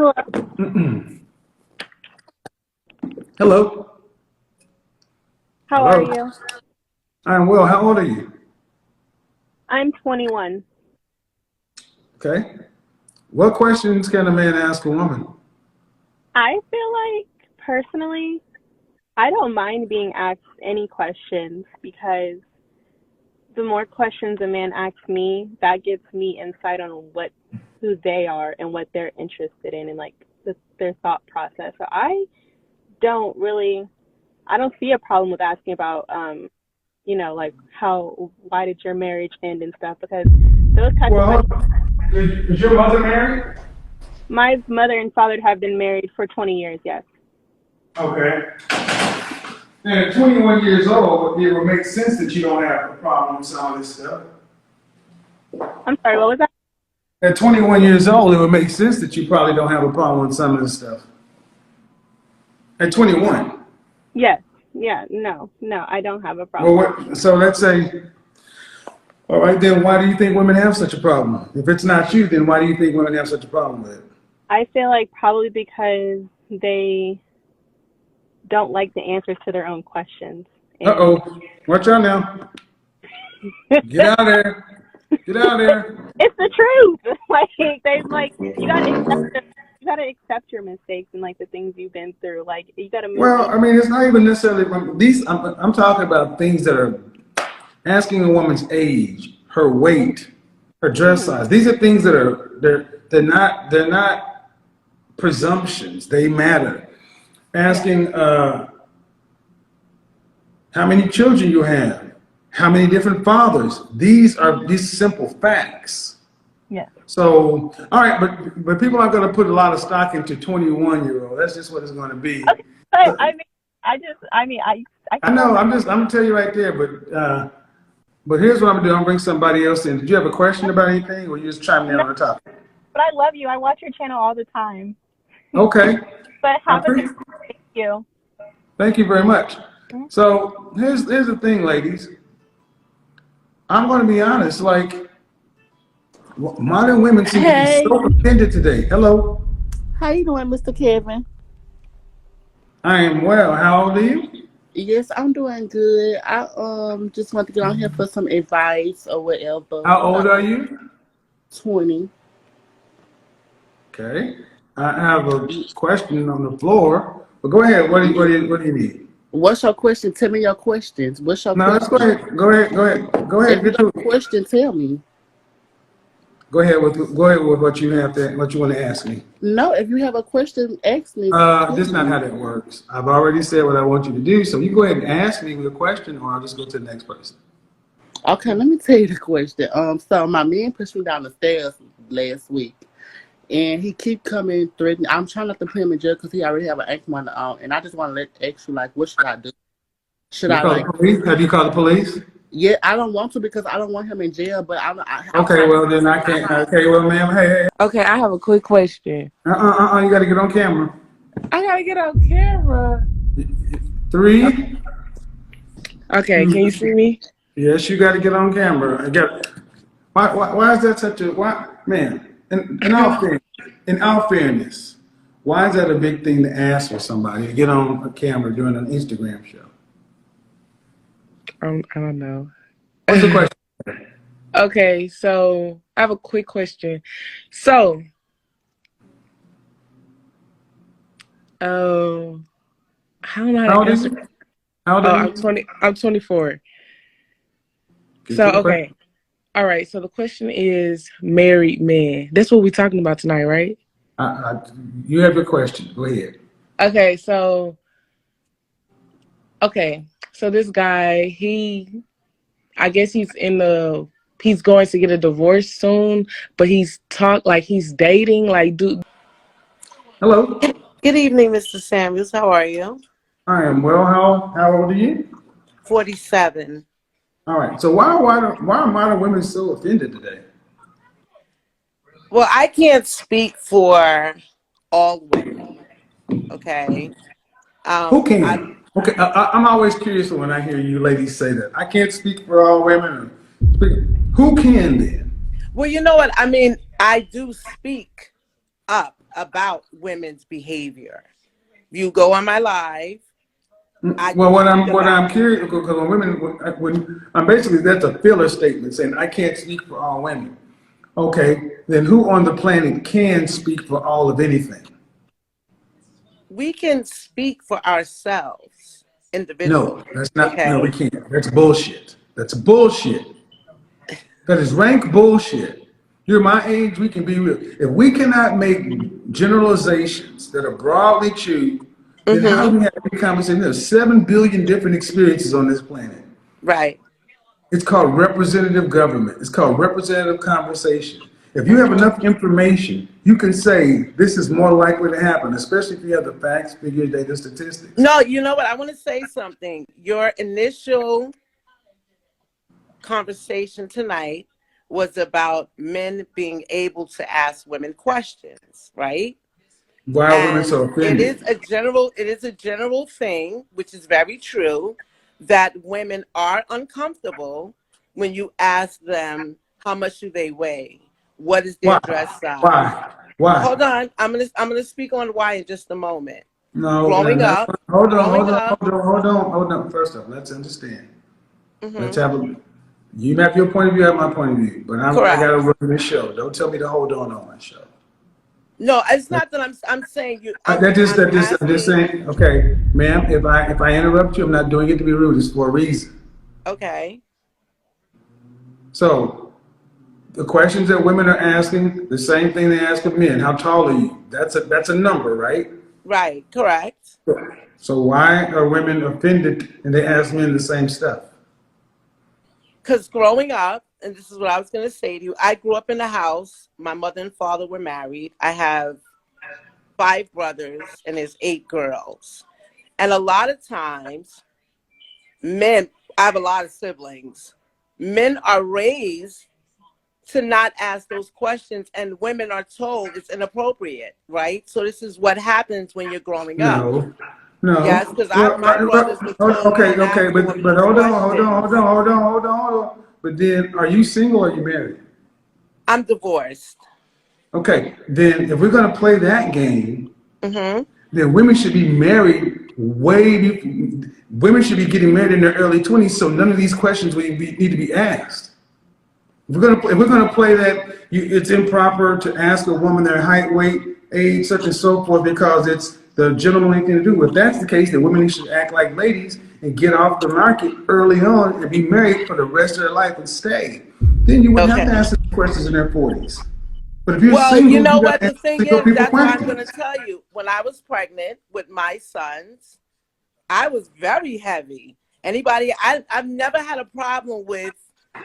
Hello. Hello. How are Hello. you? I'm well. How old are you? I'm 21. Okay. What questions can a man ask a woman? I feel like, personally, I don't mind being asked any questions because the more questions a man asks me, that gives me insight on who they are and what they're interested in and like their thought process. So don't really, I don't see a problem with asking about, like why did your marriage end and stuff because those types of Well, questions. is your mother married? My mother and father have been married for 20 years, yes. Okay. And at 21 years old, it would make sense that you don't have a problem with some of this stuff. I'm sorry, what was that? At 21 years old, it would make sense that you probably don't have a problem with some of this stuff. At 21. Yes. Yeah, no, I don't have a Well, problem. so let's say, all right, then why do you think women have such a problem? If it's not you, then why do you think women have such a problem with it? I feel like probably because they don't like the answers to their own questions. And Uh-oh. Watch out now. Get out of there. Get out of there. it's the truth. You gotta accept your mistakes and like the things you've been through. Like you gotta move Well, on. I mean, it's not even necessarily these. I'm talking about things that are asking a woman's age, her weight, her dress Hmm. size. These are things that are they're not presumptions. They matter. Yeah. Asking how many children you have, how many different fathers. These are these simple facts. Yeah. So, all right, but people aren't going to put a lot of stock into 21-year-old. That's just what it's going to be. Okay. But So, I I can go know. back. I'm gonna tell you right there. But here's what I'm gonna do. I'm gonna bring somebody else in. Did you have a question about anything, or you just chiming in No, on the topic? but I love you. I watch your channel all the time. Okay. But I have a good appreciate. thank you. Thank you very much. So here's the thing, ladies. I'm gonna be honest. Like modern women seem to be Hey, so offended today. Hello. how you doing, Mr. Kevin? I am well. How old are you? Yes, I'm doing good. I just want to get on here for some advice or whatever. How old are you? 20. Okay. I have a question on the floor. But go ahead. What do you need? What's your question? Tell me your questions. What's your No, let's go question? ahead. Go ahead. Go ahead. Go ahead. If you Get got to a it. question, tell me. Go ahead with what you have to what you want to ask me. No, if you have a question, ask me. This is not how that works. I've already said what I want you to do, so you go ahead and ask me the question, or I'll just go to the next person. Okay, let me tell you the question. So my man pushed me down the stairs last week, and he keep coming threatening. I'm trying not to put him in jail because he already have an action on, and I just want to ask you, like, what should I do? Should You I call the like? police? Have you called the police? Yeah, I don't want to because I don't want him in jail. But I'm Okay, trying to well get then to I my can't. house. Okay, well, ma'am, hey. Okay, I have a quick question. You got to get on camera. I gotta get on camera. 3. Okay, can you see me? Yes, you got to get on camera. I got. Why is that such a why, man? In all fairness, why is that a big thing to ask for somebody to get on a camera doing an Instagram show? I don't know. What's the question? Okay, so I have a quick question. So, I don't know how How to old are answer. you? How old Oh, are I'm you? 20. I'm 24. Get So, to the question. okay. All right. So the question is married men. That's what we're talking about tonight, right? You have your question. Go ahead. Okay. So this guy, I guess he's going to get a divorce soon, but he's dating, like, dude. Hello. Good evening, Mr. Samuels. How are you? I am well. How old are you? 47. All right. So why are modern women so offended today? Well, I can't speak for all women, okay? Who I can? Okay. I'm always curious when I hear you ladies say that. I can't speak for all women. Who can then? well, you know what? I mean, I do speak up about women's behavior. You go on my live, I Well, can speak what about I'm it. curious because when I'm basically that's a filler statement saying I can't speak for all women. Okay, then who on the planet can speak for all of anything? We can speak for ourselves No, individually, that's not. No, we okay? can't. That's bullshit. That's bullshit. That is rank bullshit. You're my age. We can be real. If we cannot make generalizations that are broadly true, then how do Mm-hmm. we have a conversation? There's 7 billion different experiences on this planet. Right. It's called representative government. It's called representative conversation. If you have Mm-hmm. enough information, you can say this is more likely to happen, especially if you have the facts, figures, data, statistics. No, you know what? I want to say something. Your initial conversation tonight was about men being able to ask women questions, right? Why are women And so offended? it is a general thing, which is very true, that women are uncomfortable when you ask them how much do they weigh, what is their Why? dress size. Why? Why? Hold on, I'm gonna speak on why in just a moment. No, Growing that's up, hold on, growing hold on, up, hold on, hold on, hold on. First off, let's understand. Let's hmm have a. You have your point of view, I have my point of view, but I got correct. to run this show. Don't tell me to hold on my show. No, it's not that I'm saying you. I'm just Asking. saying. Okay, ma'am, if I interrupt you, I'm not doing it to be rude. It's for a reason. Okay, So the questions that women are asking, the same thing they ask of men. How tall are you? That's a number, right? right, correct. So why are women offended and they ask men the same stuff? Because growing up, and this is what I was going to say to you, I grew up in a house. My mother and father were married. I have 5 brothers and there's 8 girls. And a lot of times, men, I have a lot of siblings. Men are raised to not ask those questions, and women are told it's inappropriate, right? So this is what happens when you're growing up. No, no. Yes, because Well, my brothers were told okay, don't okay, ask a woman but these hold on, hold on, hold questions. on, hold on, hold on, hold on. But then, are you single or are you married? I'm divorced. Okay, then if we're gonna play that game, Hmm. then women should be married women should be getting married in their early 20s, so none of these questions need to be asked. If we're gonna play that, it's improper to ask a woman their height, weight, age, such and so forth because it's the gentlemanly thing to do. If that's the case, then women should act like ladies and get off the market early on and be married for the rest of their life and stay. Then you wouldn't have to Okay. ask the questions in their 40s. But if you're Well, you single, know you got what to the ask thing single is? people That's why I'm going to questions. tell you. When I was pregnant with my sons, I was very heavy. I've never had a problem with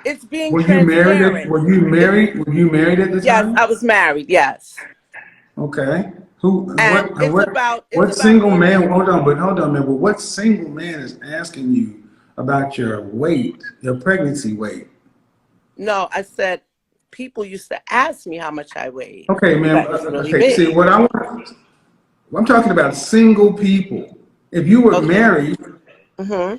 it's being transparent. It's Were you married at the yes, I time? was married. Yes, Okay. Who? and it's What about single being man? a Hold on, man. But what single man is asking you about your weight, your pregnancy weight? no. I said people used to ask me how much I weighed Okay, because man. I was really Okay. See, big. what I want. I'm talking about single people. If you were Okay. married, Hmm.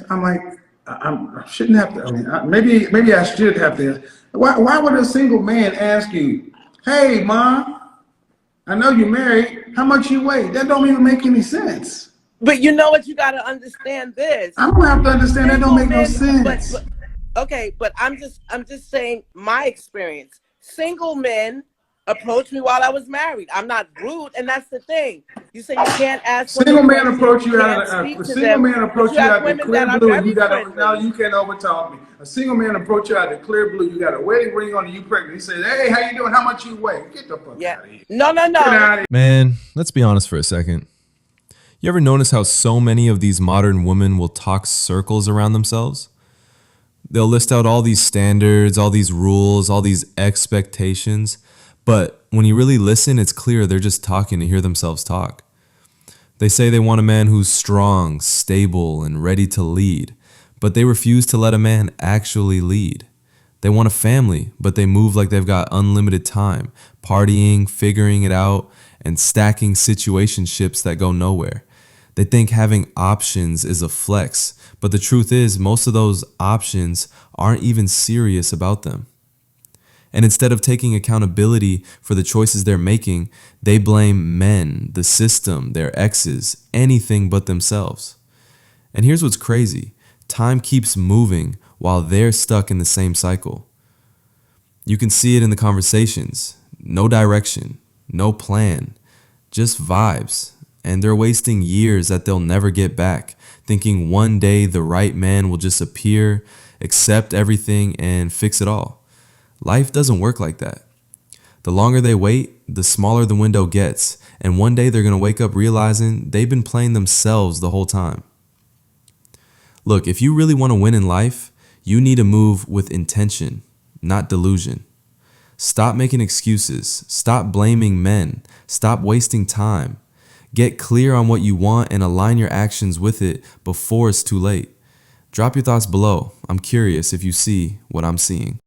I'm like, I shouldn't have to. I mean, maybe I should have to. Why would a single man ask you, "Hey, mom, I know you're married. How much you weigh?" That don't even make any sense. But you know what? You got to understand I this. don't have to understand. That don't Single make no men, sense. okay, but I'm just saying my experience. Single men approached me while I was married. I'm not rude, and that's the thing. You say you can't ask women Single man questions, approach you you out can't of speak a to single them, man but approach you you have out the women that clear are blue, and you very got a now friendly. you can't overtalk me. A single man approach you out the clear blue. You got a wedding ring on, and you pregnant. He says, "Hey, how you doing? How much you weigh? Get the fuck Yeah. out of here. No, no, Get no. out of here." Man, let's be honest for a second. You ever notice how so many of these modern women will talk circles around themselves? They'll list out all these standards, all these rules, all these expectations, but when you really listen, it's clear they're just talking to hear themselves talk. They say they want a man who's strong, stable, and ready to lead, but they refuse to let a man actually lead. They want a family, but they move like they've got unlimited time, partying, figuring it out, and stacking situationships that go nowhere. They think having options is a flex, but the truth is most of those options aren't even serious about them. And instead of taking accountability for the choices they're making, they blame men, the system, their exes, anything but themselves. And here's what's crazy. Time keeps moving while they're stuck in the same cycle. You can see it in the conversations. No direction, no plan, just vibes. And they're wasting years that they'll never get back, thinking one day the right man will just appear, accept everything, and fix it all. Life doesn't work like that. The longer they wait, the smaller the window gets, and one day they're going to wake up realizing they've been playing themselves the whole time. Look, if you really want to win in life, you need to move with intention, not delusion. Stop making excuses. Stop blaming men. Stop wasting time. Get clear on what you want and align your actions with it before it's too late. Drop your thoughts below. I'm curious if you see what I'm seeing.